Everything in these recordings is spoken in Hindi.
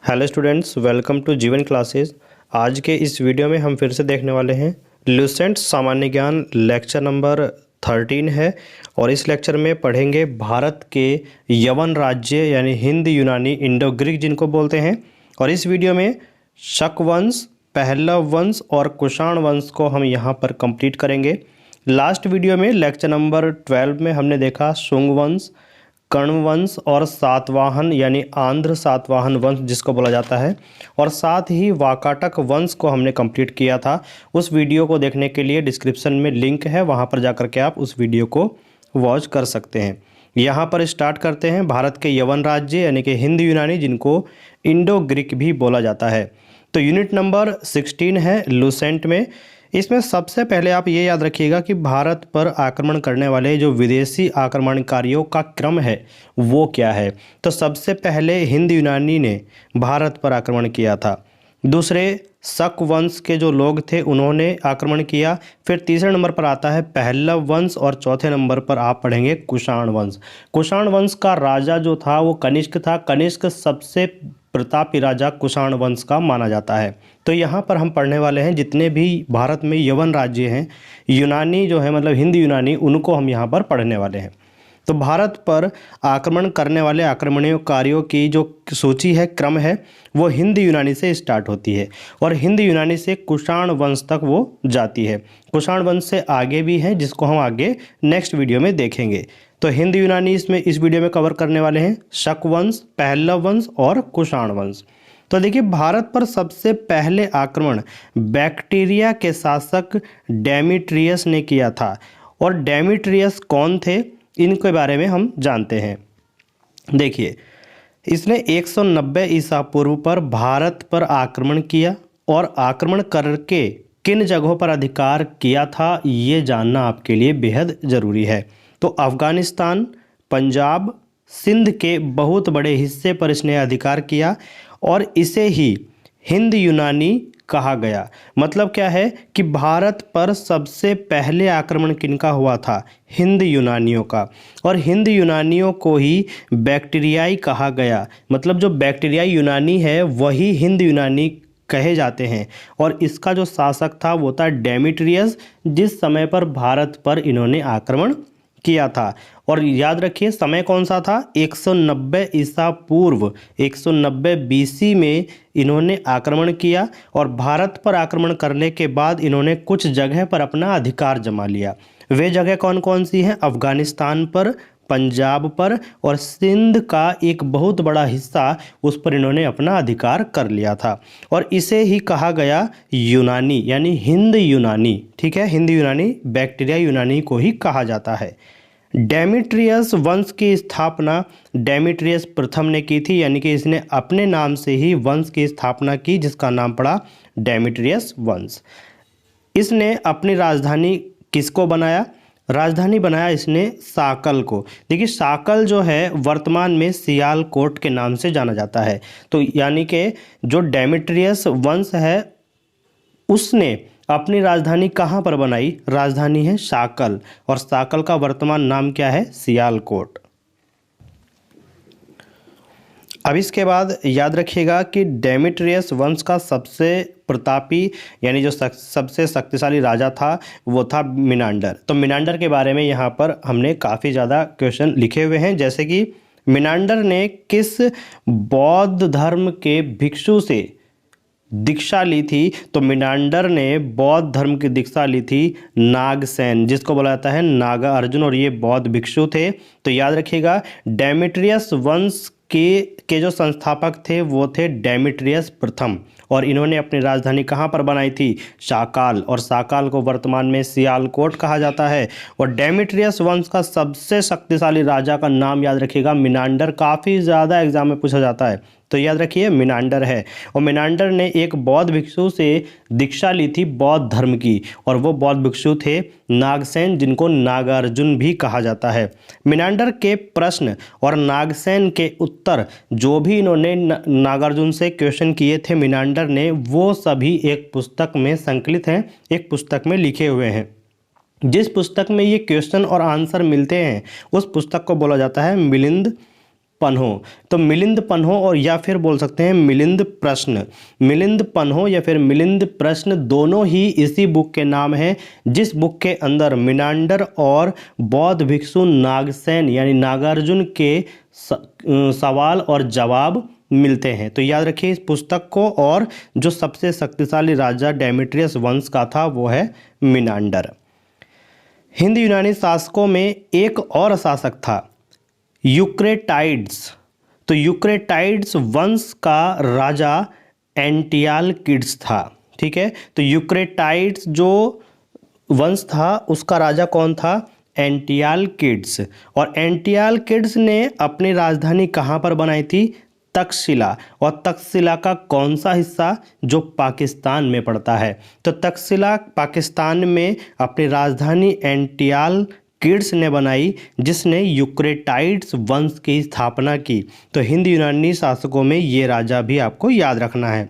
हेलो स्टूडेंट्स, वेलकम टू जीवन क्लासेस। आज के इस वीडियो में हम फिर से देखने वाले हैं लुसेंट सामान्य ज्ञान लेक्चर नंबर 13 है। और इस लेक्चर में पढ़ेंगे भारत के यवन राज्य यानी हिंद यूनानी इंडो ग्रीक जिनको बोलते हैं। और इस वीडियो में शक वंश, पहलव वंश और कुषाण वंश को हम यहाँ पर कंप्लीट करेंगे। लास्ट वीडियो में लेक्चर नंबर 12 में हमने देखा शुंग वंश, कर्ण वंश और सातवाहन यानी आंध्र सातवाहन वंश जिसको बोला जाता है, और साथ ही वाकाटक वंश को हमने कंप्लीट किया था। उस वीडियो को देखने के लिए डिस्क्रिप्शन में लिंक है, वहां पर जाकर के आप उस वीडियो को वॉच कर सकते हैं। यहाँ पर स्टार्ट करते हैं भारत के यवन राज्य यानी कि हिंद यूनानी जिनको इंडो ग्रीक भी बोला जाता है। तो यूनिट नंबर 16 है लुसेंट में। इसमें सबसे पहले आप ये याद रखिएगा कि भारत पर आक्रमण करने वाले जो विदेशी आक्रमणकारियों का क्रम है वो क्या है। तो सबसे पहले हिंद यूनानी ने भारत पर आक्रमण किया था। दूसरे शक वंश के जो लोग थे उन्होंने आक्रमण किया। फिर तीसरे नंबर पर आता है पहलव वंश और चौथे नंबर पर आप पढ़ेंगे कुषाण वंश। कुषाण वंश का राजा जो था वो कनिष्क था। कनिष्क सबसे प्रतापी राजा कुषाण वंश का माना जाता है। तो यहाँ पर हम पढ़ने वाले हैं जितने भी भारत में यवन राज्य हैं, यूनानी जो है मतलब हिंद यूनानी, उनको हम यहाँ पर पढ़ने वाले हैं। तो भारत पर आक्रमण करने वाले आक्रमणकारियों की जो सूची है, क्रम है, वो हिंद यूनानी से स्टार्ट होती है और हिंद यूनानी से कुषाण वंश तक वो जाती है। कुषाण वंश से आगे भी है जिसको हम आगे नेक्स्ट वीडियो में देखेंगे। तो हिंद यूनानी इसमें इस वीडियो में कवर करने वाले हैं शक वंश, पहलव वंश और कुषाण वंश। तो देखिए, भारत पर सबसे पहले आक्रमण बैक्टीरिया के शासक डेमेट्रियस ने किया था। और डेमेट्रियस कौन थे, इनके बारे में हम जानते हैं। देखिए, इसने 190 ईसा पूर्व पर भारत पर आक्रमण किया और आक्रमण करके किन जगहों पर अधिकार किया था ये जानना आपके लिए बेहद ज़रूरी है। तो अफ़गानिस्तान, पंजाब, सिंध के बहुत बड़े हिस्से पर इसने अधिकार किया और इसे ही हिंद यूनानी कहा गया। मतलब क्या है कि भारत पर सबसे पहले आक्रमण किनका हुआ था, हिंद यूनानियों का। और हिंद यूनानियों को ही बैक्टीरियाई कहा गया। मतलब जो बैक्टीरियाई यूनानी है वही हिंद यूनानी कहे जाते हैं। और इसका जो शासक था वो था डेमेट्रियस, जिस समय पर भारत पर इन्होंने आक्रमण किया था। और याद रखिए समय कौन सा था, 190 ईसा पूर्व, 190 बीसी में इन्होंने आक्रमण किया। और भारत पर आक्रमण करने के बाद इन्होंने कुछ जगह पर अपना अधिकार जमा लिया। वे जगह कौन कौन सी हैं, अफ़गानिस्तान पर, पंजाब पर और सिंध का एक बहुत बड़ा हिस्सा, उस पर इन्होंने अपना अधिकार कर लिया था। और इसे ही कहा गया यूनानी यानी हिंद यूनानी। ठीक है, हिंद यूनानी, बैक्टीरिया यूनानी को ही कहा जाता है। डेमेट्रियस वंश की स्थापना डेमेट्रियस प्रथम ने की थी, यानी कि इसने अपने नाम से ही वंश की स्थापना की जिसका नाम पड़ा डेमेट्रियस वंश। इसने अपनी राजधानी किसको बनाया, राजधानी बनाया इसने साकल को। देखिए, साकल जो है वर्तमान में सियालकोट के नाम से जाना जाता है। तो यानी कि जो डेमेट्रियस वंश है उसने अपनी राजधानी कहाँ पर बनाई, राजधानी है साकल, और साकल का वर्तमान नाम क्या है, सियालकोट। अब इसके बाद याद रखिएगा कि डेमेट्रियस वंश का सबसे प्रतापी यानी जो सबसे शक्तिशाली राजा था वो था मिनांडर। तो मिनांडर के बारे में यहाँ पर हमने काफ़ी ज़्यादा क्वेश्चन लिखे हुए हैं, जैसे कि मिनांडर ने किस बौद्ध धर्म के भिक्षु से दीक्षा ली थी। तो मिनांडर ने बौद्ध धर्म की दीक्षा ली थी नागसेन, जिसको बोला जाता है नागार्जुन, और ये बौद्ध भिक्षु थे। तो याद रखिएगा, डेमेट्रियस वंश के जो संस्थापक थे वो थे डेमेट्रियस प्रथम, और इन्होंने अपनी राजधानी कहाँ पर बनाई थी, साकाल, और साकाल को वर्तमान में सियालकोट कहा जाता है। और डेमेट्रियस वंश का सबसे शक्तिशाली राजा का नाम याद रखिएगा मिनांडर। काफ़ी ज़्यादा एग्जाम में पूछा जाता है, तो याद रखिए मिनांडर है। और मिनांडर ने एक बौद्ध भिक्षु से दीक्षा ली थी बौद्ध धर्म की, और वो बौद्ध भिक्षु थे नागसेन, जिनको नागार्जुन भी कहा जाता है। मिनांडर के प्रश्न और नागसेन के उत्तर जो भी इन्होंने नागार्जुन से क्वेश्चन किए थे मिनांडर ने, वो सभी एक पुस्तक में संकलित हैं, एक पुस्तक में लिखे हुए हैं। जिस पुस्तक में ये क्वेश्चन और आंसर मिलते हैं उस पुस्तक को बोला जाता है मिलिंद पन्हो। तो मिलिंद पन्हो और या फिर बोल सकते हैं मिलिंद प्रश्न। मिलिंद पन्हो या फिर मिलिंद प्रश्न दोनों ही इसी बुक के नाम हैं, जिस बुक के अंदर मिनांडर और बौद्ध भिक्षु नागसेन यानी नागार्जुन के सवाल और जवाब मिलते हैं। तो याद रखिए इस पुस्तक को। और जो सबसे शक्तिशाली राजा डेमेट्रियस वंश का था वो है मिनांडर। हिंद यूनानी शासकों में एक और शासक था यूक्रेटाइड्स। तो यूक्रेटाइड्स वंश का राजा एंटियालकिड्स था। ठीक है, तो यूक्रेटाइड्स जो वंश था उसका राजा कौन था? एंटियालकिड्स। और एंटियालकिड्स ने अपनी राजधानी कहाँ पर बनाई थी? तक्षशिला। और तक्षशिला का कौन सा हिस्सा? जो पाकिस्तान में पड़ता है। तो तक्षशिला पाकिस्तान में अपनी राजधानी एंटियालकिड्स ने बनाई, जिसने यूक्रेटाइड्स वंश की स्थापना की। तो हिंद यूनानी शासकों में ये राजा भी आपको याद रखना है।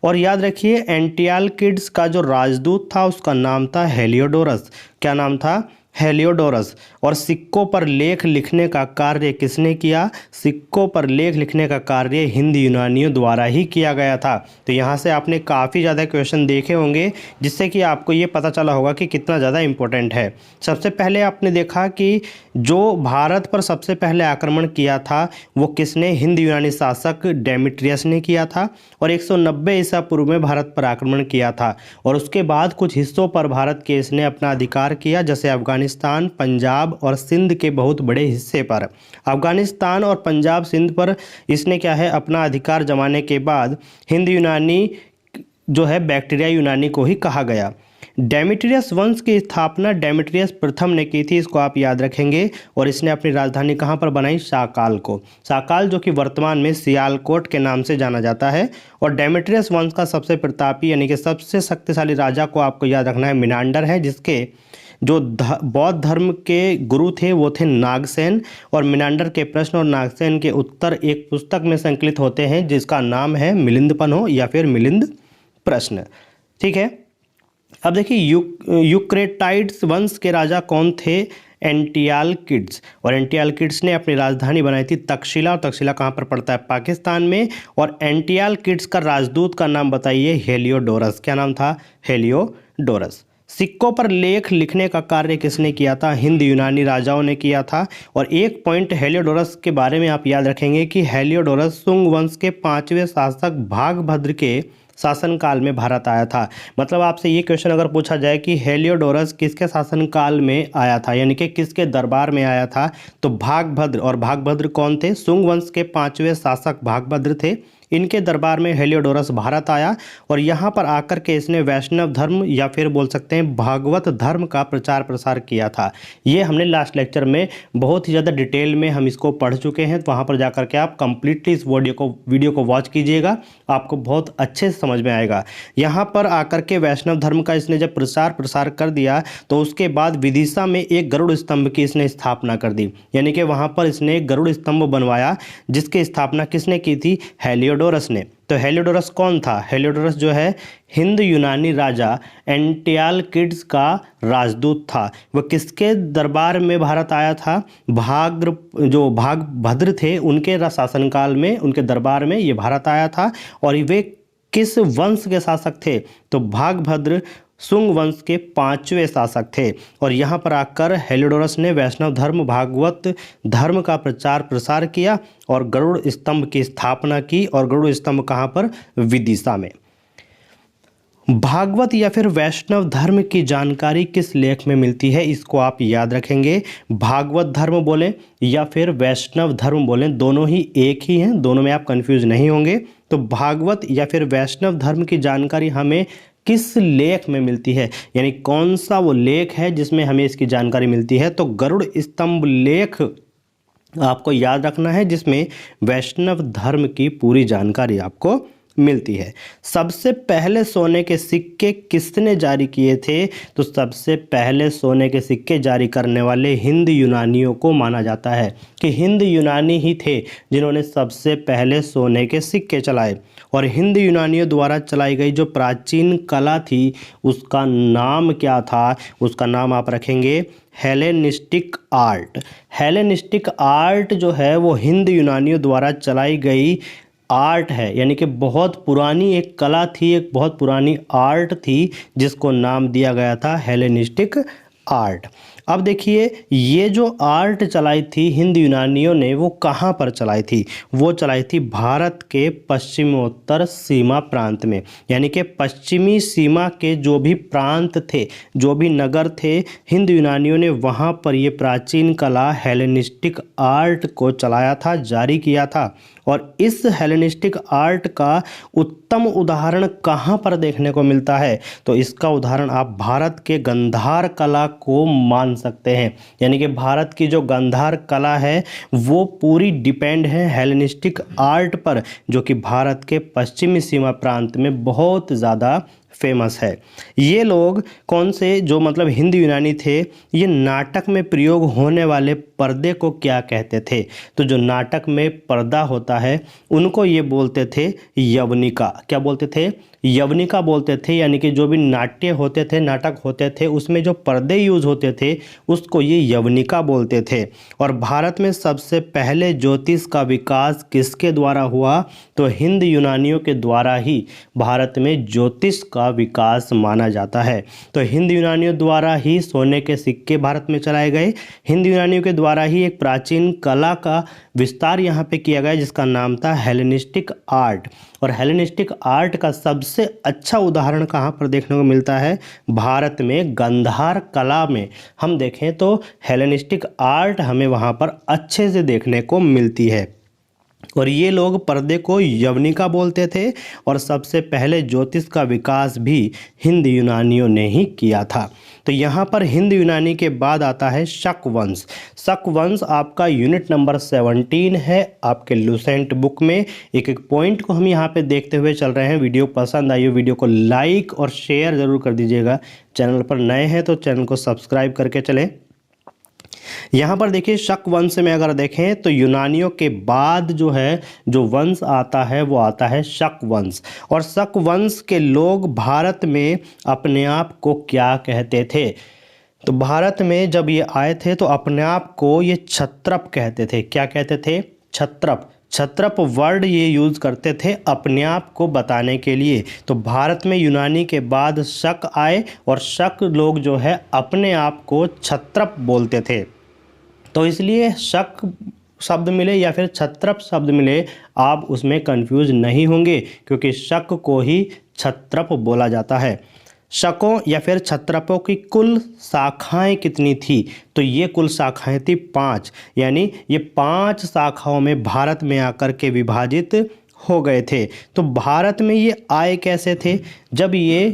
और याद रखिए एंटियालकिड्स का जो राजदूत था उसका नाम था हेलियोडोरस। क्या नाम था? हेलियोडोरस। और सिक्कों पर लेख लिखने का कार्य किसने किया? सिक्कों पर लेख लिखने का कार्य हिंद यूनानियों द्वारा ही किया गया था। तो यहाँ से आपने काफ़ी ज़्यादा क्वेश्चन देखे होंगे, जिससे कि आपको ये पता चला होगा कि कितना ज़्यादा इम्पोर्टेंट है। सबसे पहले आपने देखा कि जो भारत पर सबसे पहले आक्रमण किया था वो किसने? हिंद यूनानी शासक डेमेट्रियस ने किया था। और 190 ईसा पूर्व में भारत पर आक्रमण किया था। और उसके बाद कुछ हिस्सों पर भारत के इसने अपना अधिकार किया, जैसे अफगानिस्तान, पंजाब और सिंध के बहुत बड़े हिस्से पर। अफगानिस्तान और पंजाब सिंध पर इसने क्या है अपना अधिकार जमाने के बाद हिंद यूनानी जो है बैक्टीरिया यूनानी को ही कहा गया। डेमेट्रियस वंश की स्थापना डेमेट्रियस प्रथम ने की थी, इसको आप याद रखेंगे। और इसने अपनी राजधानी कहाँ पर बनाई? शाकाल को। शाकाल जो कि वर्तमान में सियालकोट के नाम से जाना जाता है। और डेमेट्रियस वंश का सबसे प्रतापी यानी कि सबसे शक्तिशाली राजा को आपको याद रखना है मिनांडर है, जिसके जो बौद्ध धर्म के गुरु थे वो थे नागसेन। और मिनांडर के प्रश्न और नागसेन के उत्तर एक पुस्तक में संकलित होते हैं, जिसका नाम है मिलिंद पन्हो या फिर मिलिंद प्रश्न। ठीक है, अब देखिए यूक्रेटाइड्स वंश के राजा कौन थे? एंटियालकिड्स। और एंटियालकिड्स ने अपनी राजधानी बनाई थी तक्षशिला। और तक्षशिला कहाँ पर पड़ता है? पाकिस्तान में। और एंटियालकिड्स का राजदूत का नाम बताइए? हेलियोडोरस। क्या नाम था? हेलियोडोरस। सिक्कों पर लेख लिखने का कार्य किसने किया था? हिंद यूनानी राजाओं ने किया था। और एक पॉइंट हेलियोडोरस के बारे में आप याद रखेंगे कि हेलियोडोरस सुंग वंश के 5वें शासक भागभद्र के शासनकाल में भारत आया था। मतलब आपसे ये क्वेश्चन अगर पूछा जाए कि हेलियोडोरस किसके शासनकाल में आया था, यानी कि किसके दरबार में आया था, तो भागभद्र। और भागभद्र कौन थे? सुंग वंश के 5वें शासक भागभद्र थे। इनके दरबार में हेलियोडोरस भारत आया। और यहाँ पर आकर के इसने वैष्णव धर्म या फिर बोल सकते हैं भागवत धर्म का प्रचार प्रसार किया था। ये हमने लास्ट लेक्चर में बहुत ही ज़्यादा डिटेल में हम इसको पढ़ चुके हैं। तो वहाँ पर जाकर के आप कंप्लीटली इस वीडियो को वॉच कीजिएगा, आपको बहुत अच्छे से समझ में आएगा। यहाँ पर आकर के वैष्णव धर्म का इसने जब प्रचार प्रसार कर दिया तो उसके बाद विदिशा में एक गरुड़ स्तंभ की इसने स्थापना कर दी। यानी कि वहाँ पर इसने एक गरुड़ स्तंभ बनवाया, जिसकी स्थापना किसने की थी? हेलियोडोरस ने। तो हेलियोडोरस कौन था? हेलियोडोरस जो है हिंद यूनानी राजा एंटियालकिड्स का राजदूत था। वह किसके दरबार में भारत आया था? भागभद्र थे उनके शासनकाल में, उनके दरबार में ये भारत आया था। और वे किस वंश के शासक थे? तो भागभद्र सुंग वंश के 5वें शासक थे। और यहाँ पर आकर हेलियोडोरस ने वैष्णव धर्म भागवत धर्म का प्रचार प्रसार किया और गरुड़ स्तंभ की स्थापना की। और गरुड़ स्तंभ कहाँ पर? विदिशा में। भागवत या फिर वैष्णव धर्म की जानकारी किस लेख में मिलती है? इसको आप याद रखेंगे। भागवत धर्म बोलें या फिर वैष्णव धर्म बोलें, दोनों ही एक ही हैं, दोनों में आप कंफ्यूज नहीं होंगे। तो भागवत या फिर वैष्णव धर्म की जानकारी हमें किस लेख में मिलती है, यानी कौन सा वो लेख है जिसमें हमें इसकी जानकारी मिलती है? तो गरुड़ स्तंभ लेख आपको याद रखना है, जिसमें वैष्णव धर्म की पूरी जानकारी आपको मिलती है। सबसे पहले सोने के सिक्के किसने जारी किए थे? तो सबसे पहले सोने के सिक्के जारी करने वाले हिंद यूनानियों को माना जाता है कि हिंद यूनानी ही थे जिन्होंने सबसे पहले सोने के सिक्के चलाए। और हिंद यूनानियों द्वारा चलाई गई जो प्राचीन कला थी उसका नाम क्या था? उसका नाम आप रखेंगे हेलेनिस्टिक आर्ट। हेलेनिस्टिक आर्ट जो है वो हिंद यूनानियों द्वारा चलाई गई आर्ट है, यानी कि बहुत पुरानी एक कला थी, एक बहुत पुरानी आर्ट थी जिसको नाम दिया गया था हेलेनिस्टिक आर्ट। अब देखिए ये जो आर्ट चलाई थी हिंद यूनानियों ने, वो कहाँ पर चलाई थी? वो चलाई थी भारत के पश्चिमोत्तर सीमा प्रांत में, यानी कि पश्चिमी सीमा के जो भी प्रांत थे, जो भी नगर थे, हिंद यूनानियों ने वहाँ पर ये प्राचीन कला हेलेनिस्टिक आर्ट को चलाया था, जारी किया था। और इस हेलेनिस्टिक आर्ट का उत्तम उदाहरण कहाँ पर देखने को मिलता है? तो इसका उदाहरण आप भारत के गांधार कला को मान सकते हैं, यानी कि भारत की जो गांधार कला है वो पूरी डिपेंड है हेलेनिस्टिक आर्ट पर, जो कि भारत के पश्चिमी सीमा प्रांत में बहुत ज़्यादा फेमस है। ये लोग कौन से, जो मतलब हिंद यूनानी थे, ये नाटक में प्रयोग होने वाले पर्दे को क्या कहते थे? तो जो नाटक में पर्दा होता है उनको ये बोलते थे यवनिका। क्या बोलते थे? यवनिका बोलते थे, यानी कि जो भी नाट्य होते थे, नाटक होते थे, उसमें जो पर्दे यूज होते थे उसको ये यवनिका बोलते थे। और भारत में सबसे पहले ज्योतिष का विकास किसके द्वारा हुआ? तो हिंद यूनानियों के द्वारा ही भारत में ज्योतिष का विकास माना जाता है। तो हिंद यूनानियों द्वारा ही सोने के सिक्के भारत में चलाए गए, हिंद यूनानियों के द्वारा ही एक प्राचीन कला का विस्तार यहाँ पे किया गया जिसका नाम था हेलेनिस्टिक आर्ट। और हेलेनिस्टिक आर्ट का सबसे अच्छा उदाहरण कहाँ पर देखने को मिलता है? भारत में गांधार कला में हम देखें तो हेलेनिस्टिक आर्ट हमें वहाँ पर अच्छे से देखने को मिलती है। और ये लोग पर्दे को यवनिका बोलते थे और सबसे पहले ज्योतिष का विकास भी हिंद यूनानियों ने ही किया था। तो यहाँ पर हिंद यूनानी के बाद आता है शक वंश। शक वंश आपका यूनिट नंबर 17 है आपके लुसेंट बुक में। एक एक पॉइंट को हम यहाँ पे देखते हुए चल रहे हैं। वीडियो पसंद आई हो वीडियो को लाइक और शेयर ज़रूर कर दीजिएगा। चैनल पर नए हैं तो चैनल को सब्सक्राइब करके चलें। यहाँ पर देखिए शक वंश में अगर देखें तो यूनानियों के बाद जो है जो वंश आता है वो आता है शक वंश। और शक वंश के लोग भारत में अपने आप को क्या कहते थे? तो भारत में जब ये आए थे तो अपने आप को ये क्षत्रप कहते थे। क्या कहते थे? क्षत्रप। क्षत्रप वर्ड ये यूज़ करते थे अपने आप को बताने के लिए। तो भारत में यूनानी के बाद शक आए और शक लोग जो है अपने आप को क्षत्रप बोलते थे। तो इसलिए शक शब्द मिले या फिर क्षत्रप शब्द मिले आप उसमें कंफ्यूज नहीं होंगे, क्योंकि शक को ही क्षत्रप बोला जाता है। शकों या फिर क्षत्रपों की कुल शाखाएं कितनी थी? तो ये कुल शाखाएं थी 5, यानी ये 5 शाखाओं में भारत में आकर के विभाजित हो गए थे। तो भारत में ये आए कैसे थे? जब ये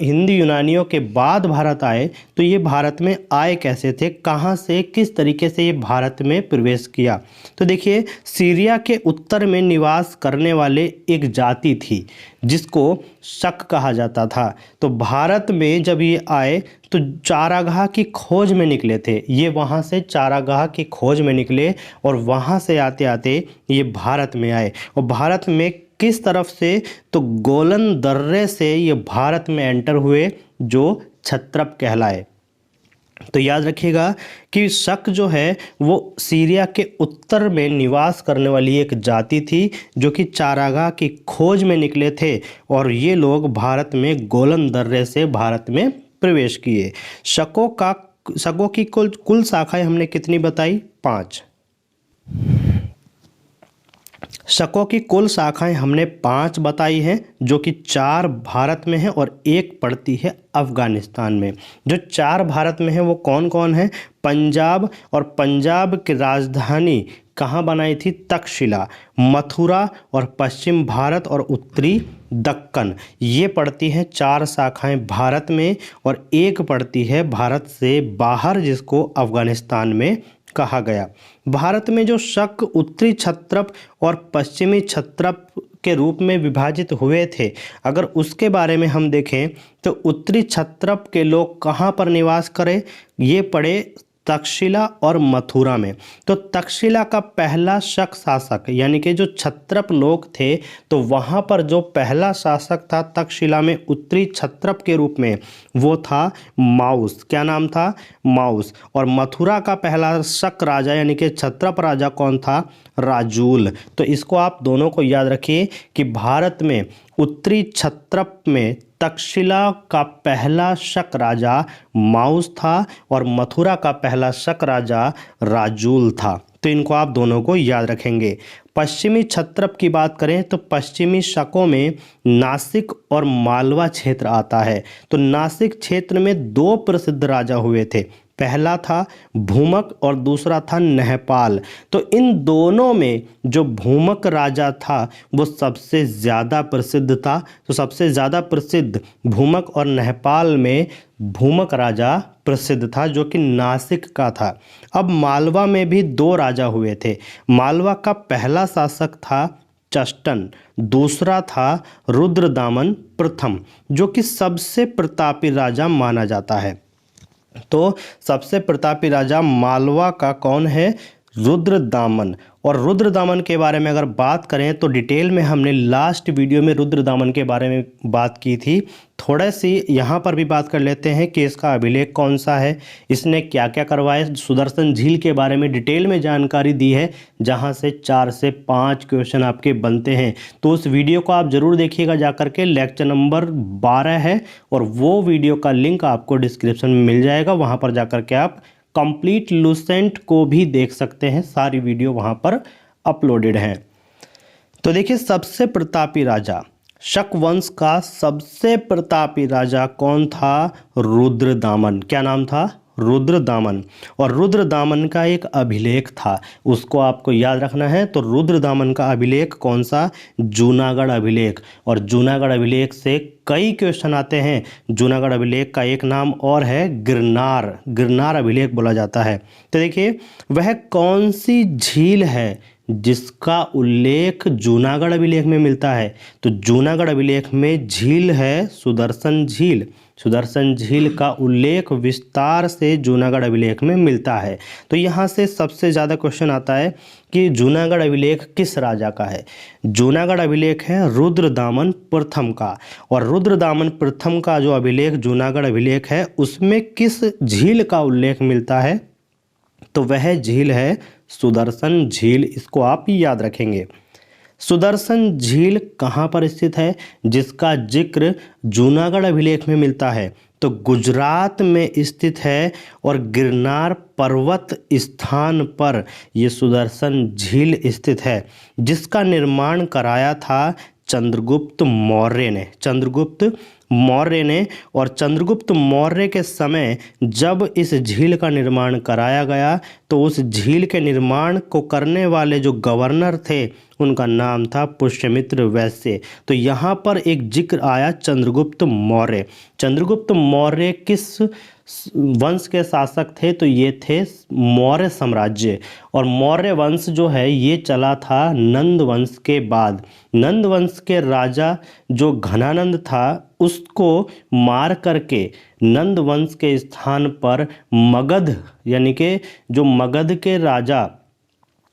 हिंद यूनानियों के बाद भारत आए तो ये भारत में आए कैसे थे? कहाँ से, किस तरीके से ये भारत में प्रवेश किया? तो देखिए सीरिया के उत्तर में निवास करने वाले एक जाति थी जिसको शक कहा जाता था। तो भारत में जब ये आए तो चारागाह की खोज में निकले थे। ये वहाँ से चारागाह की खोज में निकले और वहाँ से आते आते ये भारत में आए। और भारत में किस तरफ से? तो गोलन दर्रे से ये भारत में एंटर हुए जो क्षत्रप कहलाए। तो याद रखिएगा कि शक जो है वो सीरिया के उत्तर में निवास करने वाली एक जाति थी जो कि चारागाह की खोज में निकले थे और ये लोग भारत में गोलन दर्रे से भारत में प्रवेश किए। शकों की कुल शाखाएं हमने कितनी बताई? 5। शकों की कुल शाखाएं हमने 5 बताई हैं, जो कि 4 भारत में है और 1 पड़ती है अफ़गानिस्तान में। जो 4 भारत में है वो कौन कौन है? पंजाब, और पंजाब की राजधानी कहाँ बनाई थी? तक्षशिला। मथुरा और पश्चिम भारत और उत्तरी दक्कन, ये पड़ती हैं 4 शाखाएं भारत में और 1 पड़ती है भारत से बाहर जिसको अफ़गानिस्तान में कहा गया। भारत में जो शक उत्तरी क्षत्रप और पश्चिमी क्षत्रप के रूप में विभाजित हुए थे, अगर उसके बारे में हम देखें तो उत्तरी क्षत्रप के लोग कहाँ पर निवास करें? ये पड़े तक्षशिला और मथुरा में। तो तक्षशिला का पहला शक शासक यानी कि जो क्षत्रप लोग थे, तो वहाँ पर जो पहला शासक था तक्षशिला में उत्तरी क्षत्रप के रूप में, वो था माउस। क्या नाम था? माउस। और मथुरा का पहला शक राजा यानी कि क्षत्रप राजा कौन था? राजूल। तो इसको आप दोनों को याद रखिए कि भारत में उत्तरी क्षत्रप में तक्षशिला का पहला शक राजा माउस था और मथुरा का पहला शक राजा राजूल था। तो इनको आप दोनों को याद रखेंगे। पश्चिमी क्षत्रप की बात करें तो पश्चिमी शकों में नासिक और मालवा क्षेत्र आता है। तो नासिक क्षेत्र में दो प्रसिद्ध राजा हुए थे, पहला था भूमक और दूसरा था नहपाल। तो इन दोनों में जो भूमक राजा था वो सबसे ज़्यादा प्रसिद्ध था। तो सबसे ज़्यादा प्रसिद्ध भूमक और नहपाल में भूमक राजा प्रसिद्ध था जो कि नासिक का था। अब मालवा में भी दो राजा हुए थे। मालवा का पहला शासक था चष्टन, दूसरा था रुद्रदामन प्रथम, जो कि सबसे प्रतापी राजा माना जाता है। तो सबसे प्रतापी राजा मालवा का कौन है? रुद्रदामन। और रुद्रदामन के बारे में अगर बात करें तो डिटेल में हमने लास्ट वीडियो में रुद्रदामन के बारे में बात की थी। थोड़ा सी यहाँ पर भी बात कर लेते हैं कि इसका अभिलेख कौन सा है, इसने क्या क्या करवाए। सुदर्शन झील के बारे में डिटेल में जानकारी दी है, जहाँ से 4 से 5 क्वेश्चन आपके बनते हैं। तो उस वीडियो को आप ज़रूर देखिएगा जा करके, लेक्चर नंबर 12 है और वो वीडियो का लिंक आपको डिस्क्रिप्शन में मिल जाएगा। वहाँ पर जा करके आप कंप्लीट लुसेंट को भी देख सकते हैं, सारी वीडियो वहाँ पर अपलोडेड हैं। तो देखिए, सबसे प्रतापी राजा, शक वंश का सबसे प्रतापी राजा कौन था? रुद्रदामन। क्या नाम था? रुद्रदामन। और रुद्रदामन का एक अभिलेख था, उसको आपको याद रखना है। तो रुद्रदामन का अभिलेख कौन सा? जूनागढ़ अभिलेख। और जूनागढ़ अभिलेख से कई क्वेश्चन आते हैं। जूनागढ़ अभिलेख का एक नाम और है गिरनार, गिरनार अभिलेख बोला जाता है। तो देखिए, वह कौन सी झील है जिसका उल्लेख जूनागढ़ अभिलेख में मिलता है? तो जूनागढ़ अभिलेख में झील है सुदर्शन झील। सुदर्शन झील का उल्लेख विस्तार से जूनागढ़ अभिलेख में मिलता है। तो यहाँ से सबसे ज़्यादा क्वेश्चन आता है कि जूनागढ़ अभिलेख किस राजा का है? जूनागढ़ अभिलेख है रुद्रदामन प्रथम का। और रुद्रदामन प्रथम का जो अभिलेख जूनागढ़ अभिलेख है, उसमें किस झील का उल्लेख मिलता है? तो वह झील है सुदर्शन झील। इसको आप याद रखेंगे। सुदर्शन झील कहाँ पर स्थित है जिसका जिक्र जूनागढ़ अभिलेख में मिलता है? तो गुजरात में स्थित है और गिरनार पर्वत स्थान पर ये सुदर्शन झील स्थित है, जिसका निर्माण कराया था चंद्रगुप्त मौर्य ने। चंद्रगुप्त मौर्य ने। और चंद्रगुप्त मौर्य के समय जब इस झील का निर्माण कराया गया तो उस झील के निर्माण को करने वाले जो गवर्नर थे उनका नाम था पुष्यमित्र वैश्य। तो यहाँ पर एक जिक्र आया चंद्रगुप्त मौर्य। चंद्रगुप्त मौर्य किस वंश के शासक थे? तो ये थे मौर्य साम्राज्य। और मौर्य वंश जो है ये चला था नंद वंश के बाद। नंद वंश के राजा जो घनानंद था उसको मार करके नंद वंश के स्थान पर मगध यानी कि जो मगध के राजा,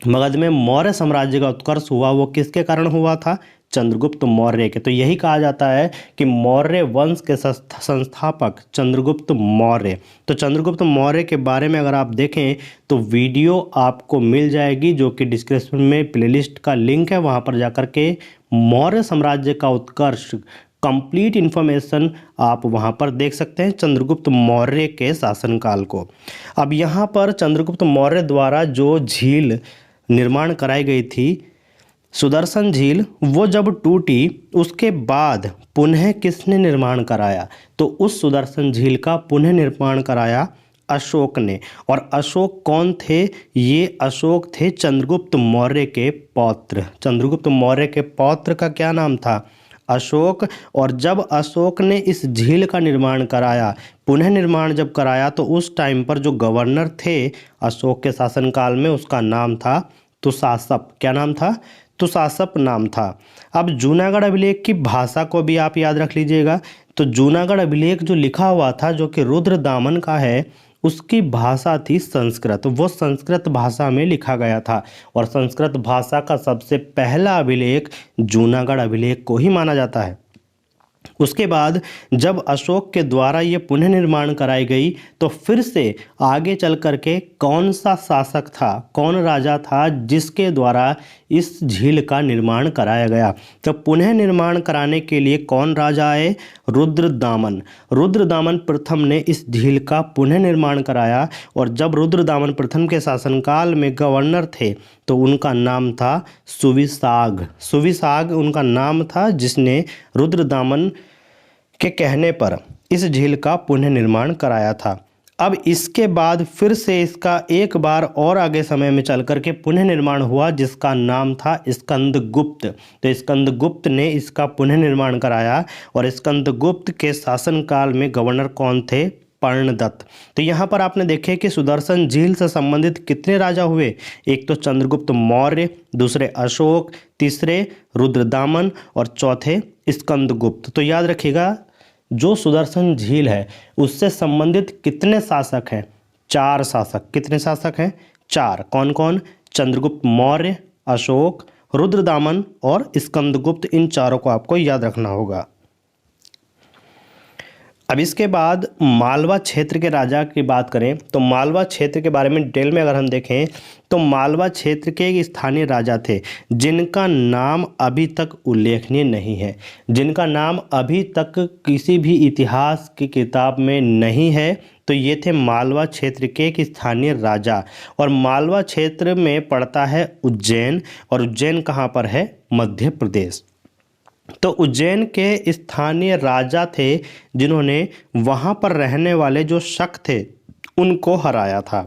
मगध में मौर्य साम्राज्य का उत्कर्ष हुआ, वो किसके कारण हुआ था? चंद्रगुप्त मौर्य के। तो यही कहा जाता है कि मौर्य वंश के संस्थापक चंद्रगुप्त मौर्य। तो चंद्रगुप्त मौर्य के बारे में अगर आप देखें तो वीडियो आपको मिल जाएगी, जो कि डिस्क्रिप्शन में प्लेलिस्ट का लिंक है, वहाँ पर जाकर के मौर्य साम्राज्य का उत्कर्ष कंप्लीट इन्फॉर्मेशन आप वहाँ पर देख सकते हैं चंद्रगुप्त मौर्य के शासनकाल को। अब यहाँ पर चंद्रगुप्त मौर्य द्वारा जो झील निर्माण कराई गई थी सुदर्शन झील, वो जब टूटी उसके बाद पुनः किसने निर्माण कराया? तो उस सुदर्शन झील का पुनः निर्माण कराया अशोक ने। और अशोक कौन थे? ये अशोक थे चंद्रगुप्त मौर्य के पौत्र। चंद्रगुप्त मौर्य के पौत्र का क्या नाम था? अशोक। और जब अशोक ने इस झील का निर्माण कराया, पुनः निर्माण जब कराया, तो उस टाइम पर जो गवर्नर थे अशोक के शासनकाल में, उसका नाम था तुसासप। क्या नाम था? तुसासप नाम था। अब जूनागढ़ अभिलेख की भाषा को भी आप याद रख लीजिएगा। तो जूनागढ़ अभिलेख जो लिखा हुआ था, जो कि रुद्रदामन का है, उसकी भाषा थी संस्कृत, वो संस्कृत भाषा में लिखा गया था और संस्कृत भाषा का सबसे पहला अभिलेख जूनागढ़ अभिलेख को ही माना जाता है। उसके बाद जब अशोक के द्वारा ये पुनः निर्माण कराई गई तो फिर से आगे चल करके कौन सा शासक था, कौन राजा था जिसके द्वारा इस झील का निर्माण कराया गया। तो पुनः निर्माण कराने के लिए कौन राजा आए? रुद्रदामन। रुद्रदामन प्रथम ने इस झील का पुनः निर्माण कराया और जब रुद्रदामन प्रथम के शासनकाल में गवर्नर थे तो उनका नाम था सुविसाग। सुविसाग उनका नाम था जिसने रुद्रदामन के कहने पर इस झील का पुनः निर्माण कराया था। अब इसके बाद फिर से इसका एक बार और आगे समय में चल करके पुनः निर्माण हुआ जिसका नाम था स्कंदगुप्त। तो स्कंदगुप्त ने इसका पुनः निर्माण कराया और स्कंदगुप्त के शासनकाल में गवर्नर कौन थे? पर्णदत्त। तो यहाँ पर आपने देखे कि सुदर्शन झील से संबंधित कितने राजा हुए? एक तो चंद्रगुप्त मौर्य, दूसरे अशोक, तीसरे रुद्रदामन और चौथे स्कंदगुप्त। तो याद रखिएगा जो सुदर्शन झील है उससे संबंधित कितने शासक हैं? 4 शासक। कितने शासक हैं? 4। कौन कौन? चंद्रगुप्त मौर्य, अशोक, रुद्रदामन और स्कंदगुप्त। इन चारों को आपको याद रखना होगा। अब इसके बाद मालवा क्षेत्र के राजा की बात करें तो मालवा क्षेत्र के बारे में डिटेल में अगर हम देखें तो मालवा क्षेत्र के एक स्थानीय राजा थे जिनका नाम अभी तक उल्लेखनीय नहीं है, जिनका नाम अभी तक किसी भी इतिहास की किताब में नहीं है। तो ये थे मालवा क्षेत्र के एक स्थानीय राजा और मालवा क्षेत्र में पड़ता है उज्जैन और उज्जैन कहाँ पर है? मध्य प्रदेश। तो उज्जैन के स्थानीय राजा थे जिन्होंने वहाँ पर रहने वाले जो शक थे उनको हराया था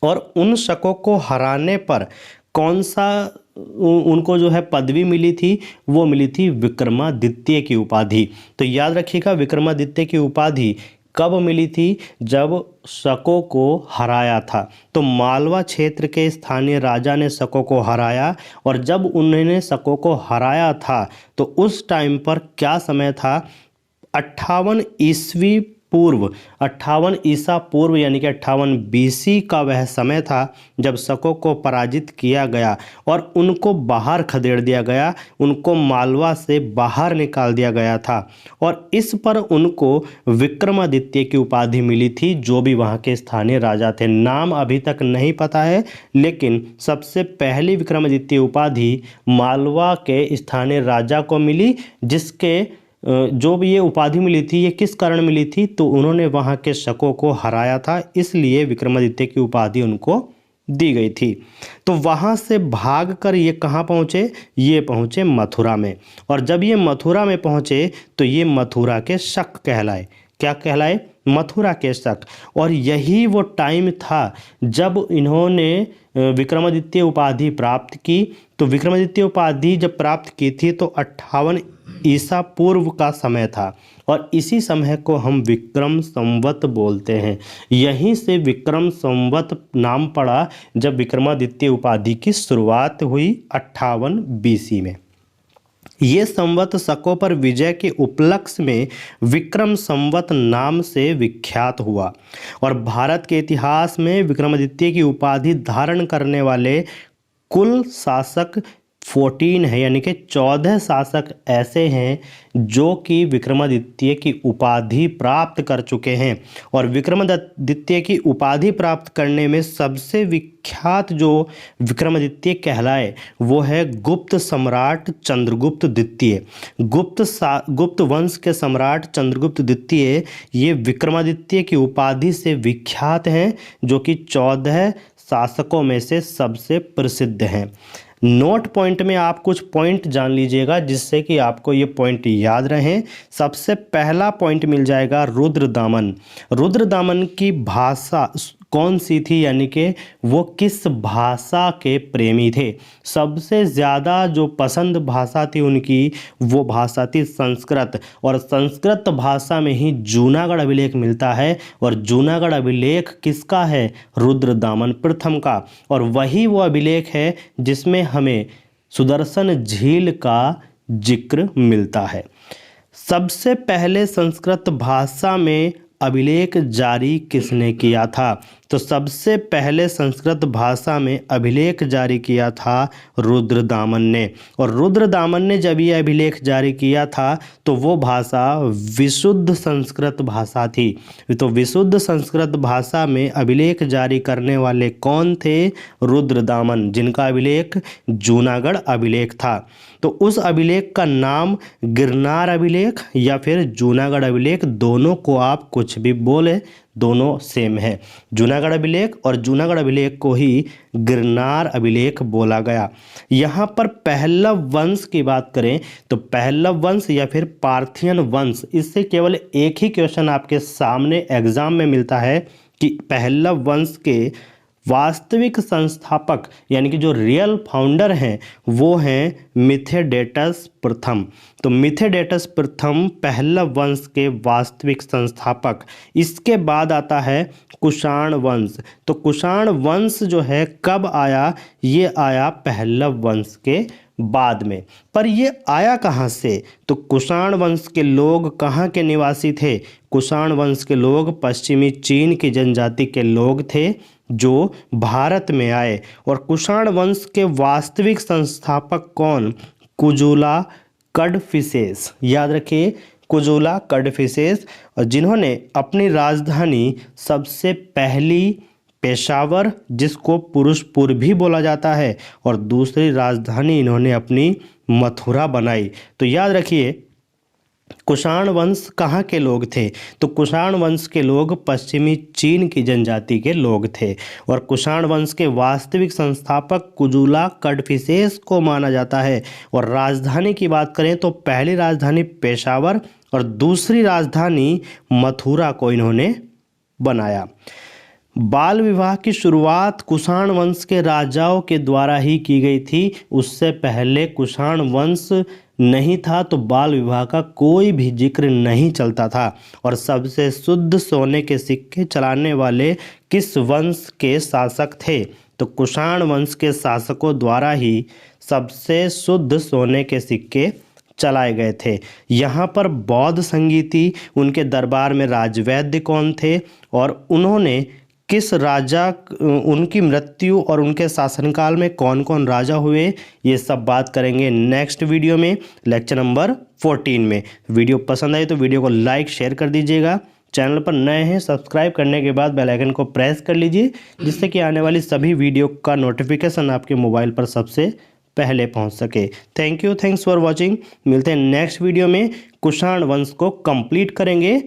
और उन शकों को हराने पर कौन सा उनको जो है पदवी मिली थी? वो मिली थी विक्रमादित्य की उपाधि। तो याद रखिएगा विक्रमादित्य की उपाधि कब मिली थी? जब शकों को हराया था। तो मालवा क्षेत्र के स्थानीय राजा ने शकों को हराया और जब उन्होंने शकों को हराया था तो उस टाइम पर क्या समय था? 58 ईस्वी पूर्व, 58 ईसा पूर्व यानी कि 58 बीसी का वह समय था जब शकों को पराजित किया गया और उनको बाहर खदेड़ दिया गया, उनको मालवा से बाहर निकाल दिया गया था और इस पर उनको विक्रमादित्य की उपाधि मिली थी जो भी वहाँ के स्थानीय राजा थे। नाम अभी तक नहीं पता है लेकिन सबसे पहली विक्रमादित्य उपाधि मालवा के स्थानीय राजा को मिली, जिसके जो भी ये उपाधि मिली थी ये किस कारण मिली थी? तो उन्होंने वहाँ के शकों को हराया था, इसलिए विक्रमादित्य की उपाधि उनको दी गई थी। तो वहाँ से भागकर ये कहाँ पहुँचे? ये पहुँचे मथुरा में और जब ये मथुरा में पहुँचे तो ये मथुरा के शक कहलाए। क्या कहलाए? मथुरा के शक। और यही वो टाइम था जब इन्होंने विक्रमादित्य उपाधि प्राप्त की। तो विक्रमादित्य उपाधि जब प्राप्त की थी तो 58 ईसा पूर्व का समय था और इसी समय को हम विक्रम संवत बोलते हैं। यहीं से विक्रम संवत नाम पड़ा जब विक्रमादित्य उपाधि की शुरुआत हुई 58 बीसी में। ये संवत शकों पर विजय के उपलक्ष्य में विक्रम संवत नाम से विख्यात हुआ और भारत के इतिहास में विक्रमादित्य की उपाधि धारण करने वाले कुल शासक 14 है, यानी कि 14 शासक ऐसे हैं जो कि विक्रमादित्य की उपाधि प्राप्त कर चुके हैं और विक्रमादित्य की उपाधि प्राप्त करने में सबसे विख्यात जो विक्रमादित्य कहलाए वो है गुप्त सम्राट चंद्रगुप्त द्वितीय। गुप्त वंश के सम्राट चंद्रगुप्त द्वितीय ये विक्रमादित्य की उपाधि से विख्यात हैं जो कि 14 शासकों में से सबसे प्रसिद्ध हैं। नोट पॉइंट में आप कुछ पॉइंट जान लीजिएगा जिससे कि आपको ये पॉइंट याद रहें। सबसे पहला पॉइंट मिल जाएगा रुद्रदामन। रुद्रदामन की भाषा कौन सी थी, यानी कि वो किस भाषा के प्रेमी थे? सबसे ज़्यादा जो पसंद भाषा थी उनकी वो भाषा थी संस्कृत और संस्कृत भाषा में ही जूनागढ़ अभिलेख मिलता है और जूनागढ़ अभिलेख किसका है? रुद्रदामन प्रथम का। और वही वो अभिलेख है जिसमें हमें सुदर्शन झील का जिक्र मिलता है। सबसे पहले संस्कृत भाषा में अभिलेख जारी किसने किया था? तो सबसे पहले संस्कृत भाषा में अभिलेख जारी किया था रुद्रदामन ने। और रुद्रदामन ने जब ये अभिलेख जारी किया था तो वो भाषा विशुद्ध संस्कृत भाषा थी। तो विशुद्ध संस्कृत भाषा में अभिलेख जारी करने वाले कौन थे? रुद्रदामन, जिनका अभिलेख जूनागढ़ अभिलेख था। तो उस अभिलेख का नाम गिरनार अभिलेख या फिर जूनागढ़ अभिलेख, दोनों को आप कुछ भी बोले, दोनों सेम है। जूनागढ़ अभिलेख और जूनागढ़ अभिलेख को ही गिरनार अभिलेख बोला गया। यहाँ पर पहलव वंश की बात करें तो पहलव वंश या फिर पार्थियन वंश, इससे केवल एक ही क्वेश्चन आपके सामने एग्जाम में मिलता है कि पहलव वंश के वास्तविक संस्थापक यानी कि जो रियल फाउंडर हैं वो हैं मिथेडेटस प्रथम। तो मिथेडेटस प्रथम पहलव वंश के वास्तविक संस्थापक। इसके बाद आता है कुषाण वंश। तो कुषाण वंश जो है कब आया? ये आया पहलव वंश के बाद में। पर ये आया कहाँ से? तो कुषाण वंश के लोग कहाँ के निवासी थे? कुषाण वंश के लोग पश्चिमी चीन की जनजाति के लोग थे जो भारत में आए। और कुषाण वंश के वास्तविक संस्थापक कौन? कुजुला कड़फिसेस। याद रखिए, कुजुला कड़फिसेस, जिन्होंने अपनी राजधानी सबसे पहली पेशावर, जिसको पुरुषपुर भी बोला जाता है, और दूसरी राजधानी इन्होंने अपनी मथुरा बनाई। तो याद रखिए, कुषाण वंश कहाँ के लोग थे? तो कुषाण वंश के लोग पश्चिमी चीन की जनजाति के लोग थे। और कुषाण वंश के वास्तविक संस्थापक कुजुला कड़फिसेस को माना जाता है। और राजधानी की बात करें तो पहली राजधानी पेशावर और दूसरी राजधानी मथुरा को इन्होंने बनाया। बाल विवाह की शुरुआत कुषाण वंश के राजाओं के द्वारा ही की गई थी। उससे पहले कुषाण वंश नहीं था तो बाल विवाह का कोई भी जिक्र नहीं चलता था। और सबसे शुद्ध सोने के सिक्के चलाने वाले किस वंश के शासक थे? तो कुषाण वंश के शासकों द्वारा ही सबसे शुद्ध सोने के सिक्के चलाए गए थे। यहाँ पर बौद्ध संगीती, उनके दरबार में राजवैद्य कौन थे और उन्होंने किस राजा, उनकी मृत्यु और उनके शासनकाल में कौन कौन राजा हुए, ये सब बात करेंगे नेक्स्ट वीडियो में, लेक्चर नंबर 14 में। वीडियो पसंद आई तो वीडियो को लाइक शेयर कर दीजिएगा। चैनल पर नए हैं सब्सक्राइब करने के बाद बेल आइकन को प्रेस कर लीजिए, जिससे कि आने वाली सभी वीडियो का नोटिफिकेशन आपके मोबाइल पर सबसे पहले पहुंच सके। Thank you, thanks for watching. मिलते हैं नेक्स्ट वीडियो में, कुषाण वंश को कंप्लीट करेंगे।